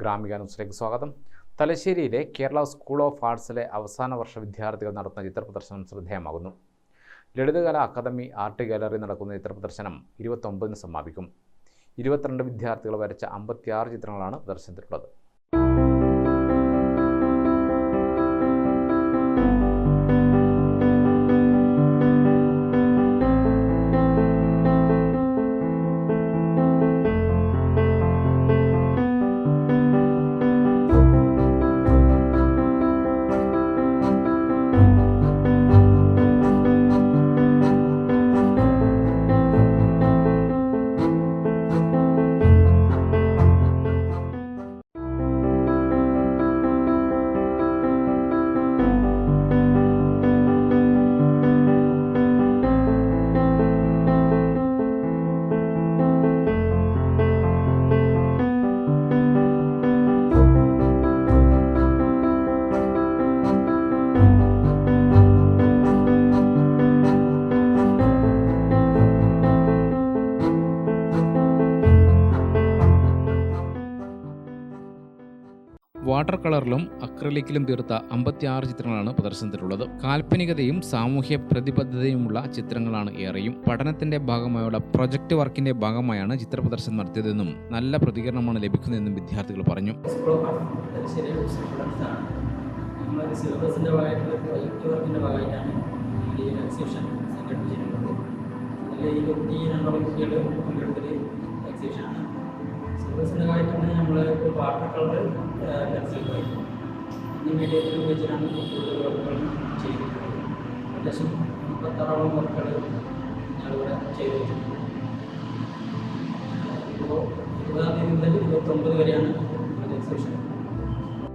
ഗ്രാമിക ന്യൂസിലേക്ക് സ്വാഗതം. തലശ്ശേരിയിലെ കേരള സ്കൂൾ ഓഫ് ആർട്സിലെ അവസാന വർഷ വിദ്യാർത്ഥികൾ നടത്തുന്ന ചിത്രപ്രദർശനം ശ്രദ്ധേയമാകുന്നു. ലളിതകലാ അക്കാദമി ആർട്ട് ഗാലറി നടക്കുന്ന ചിത്രപ്രദർശനം 29-ന് സമാപിക്കും. 22 വിദ്യാർത്ഥികൾ വരച്ച 56 ചിത്രങ്ങളാണ് പ്രദർശനത്തിലുള്ളത്. വാട്ടർ കളറിലും അക്രലിക്കിലും തീർത്ത 56 ചിത്രങ്ങളാണ് പ്രദർശനത്തിലുള്ളത്. കാൽപ്പനികതയും സാമൂഹ്യ പ്രതിബദ്ധതയുമുള്ള ചിത്രങ്ങളാണ് ഏറെയും. പഠനത്തിന്റെ ഭാഗമായുള്ള പ്രൊജക്ട് വർക്കിന്റെ ഭാഗമായാണ് ചിത്രപ്രദർശനം നടത്തിയതെന്നും നല്ല പ്രതികരണമാണ് ലഭിക്കുന്നതെന്നും വിദ്യാർത്ഥികൾ പറഞ്ഞു. സിലബസിൻ്റെതായിട്ടാണ് നമ്മൾ ഇപ്പോൾ വാട്ടർ കളർ പെൻസിൽ ഡ്രോയിങ് എന്നീ മീഡിയത്തിൽ ഉപയോഗിച്ചിട്ടാണ് കൂടുതൽ വർക്കുകൾ ചെയ്തിട്ടുള്ളത്. ഏകദേശം 36 വർക്കുകൾ ഞങ്ങളിവിടെ ചെയ്തു വെച്ചിട്ടുണ്ട്. ഇപ്പോൾ 20-ാം തീയതി മുതൽ 29 വരെയാണ് എക്സിബിഷൻ.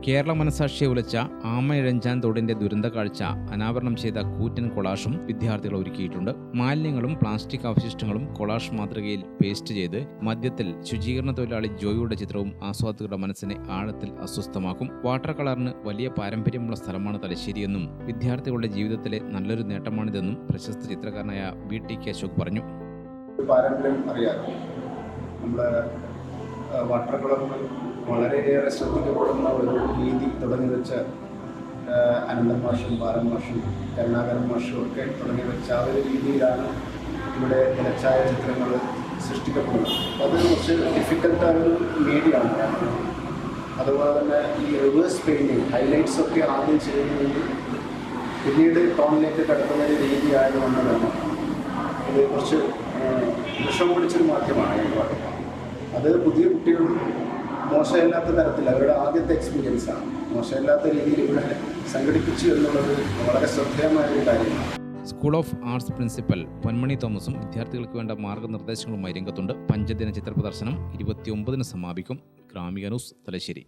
കേരള മനസാക്ഷിയെ ഉലച്ച ആമയിഴഞ്ചാൻ തോടിന്റെ ദുരന്ത കാഴ്ച അനാവരണം ചെയ്ത കൂറ്റൻ കൊളാഷും വിദ്യാർത്ഥികൾ ഒരുക്കിയിട്ടുണ്ട്. മാലിന്യങ്ങളും പ്ലാസ്റ്റിക് അവശിഷ്ടങ്ങളും കൊളാഷ് മാതൃകയിൽ പേസ്റ്റ് ചെയ്ത് മധ്യത്തിൽ ശുചീകരണ തൊഴിലാളി ജോയിയുടെ ചിത്രവും ആസ്വാദകരുടെ മനസ്സിനെ ആഴത്തിൽ അസ്വസ്ഥമാക്കും. വാട്ടർ കളറിന് വലിയ പാരമ്പര്യമുള്ള സ്ഥലമാണ് തലശ്ശേരിയെന്നും വിദ്യാർത്ഥികളുടെ ജീവിതത്തിലെ നല്ലൊരു നേട്ടമാണിതെന്നും പ്രശസ്ത ചിത്രകാരനായ BTK അശോക് പറഞ്ഞു. പാരമ്പര്യം അറിയാം. നമ്മുടെ വാട്ടർ കളറിന് വളരെയേറെ ശ്രദ്ധിക്കപ്പെടുന്ന ഒരു രീതി തുടങ്ങി വെച്ച അനന്തൻ മാഷും ബാലൻ മാഷും കരുണാകരൻ മാഷും ഒക്കെ തുടങ്ങി വെച്ച ആ ഒരു രീതിയിലാണ് ഇവിടെ ജലഛായ ചിത്രങ്ങൾ സൃഷ്ടിക്കപ്പെടുന്നത്. അത് കുറച്ച് ഡിഫിക്കൽട്ടായൊരു മീഡിയമാണ്. അതുപോലെ തന്നെ ഈ റിവേഴ്സ് പെയിൻറ്റിങ് ഹൈലൈറ്റ്സ് ഒക്കെ ആദ്യം ചെയ്യുന്നത് പിന്നീട് ടോണിലേക്ക് കടക്കുന്ന ഒരു രീതി ആയതുകൊണ്ട് തന്നെ ഇത് കുറച്ച് വിഷം പിടിച്ചൊരു മാധ്യമമാണ്. അത് പുതിയ കുട്ടികൾ മോശമില്ലാത്ത തരത്തിൽ അവരുടെ ആദ്യത്തെ എക്സ്പീരിയൻസാണ്. മോശമില്ലാത്ത രീതിയിൽ ഇവിടെ സംഘടിപ്പിച്ചു എന്നുള്ളത് വളരെ ശ്രദ്ധേയമായ ഒരു കാര്യമാണ്. സ്കൂൾ ഓഫ് ആർട്സ് പ്രിൻസിപ്പൽ പൊന്മണി തോമസും വിദ്യാർത്ഥികൾക്ക് വേണ്ട മാർഗനിർദ്ദേശങ്ങളുമായി രംഗത്തുണ്ട്. 5 ദിന ചിത്രപ്രദർശനം 29-ന് സമാപിക്കും. ഗ്രാമിക ന്യൂസ്, തലശ്ശേരി.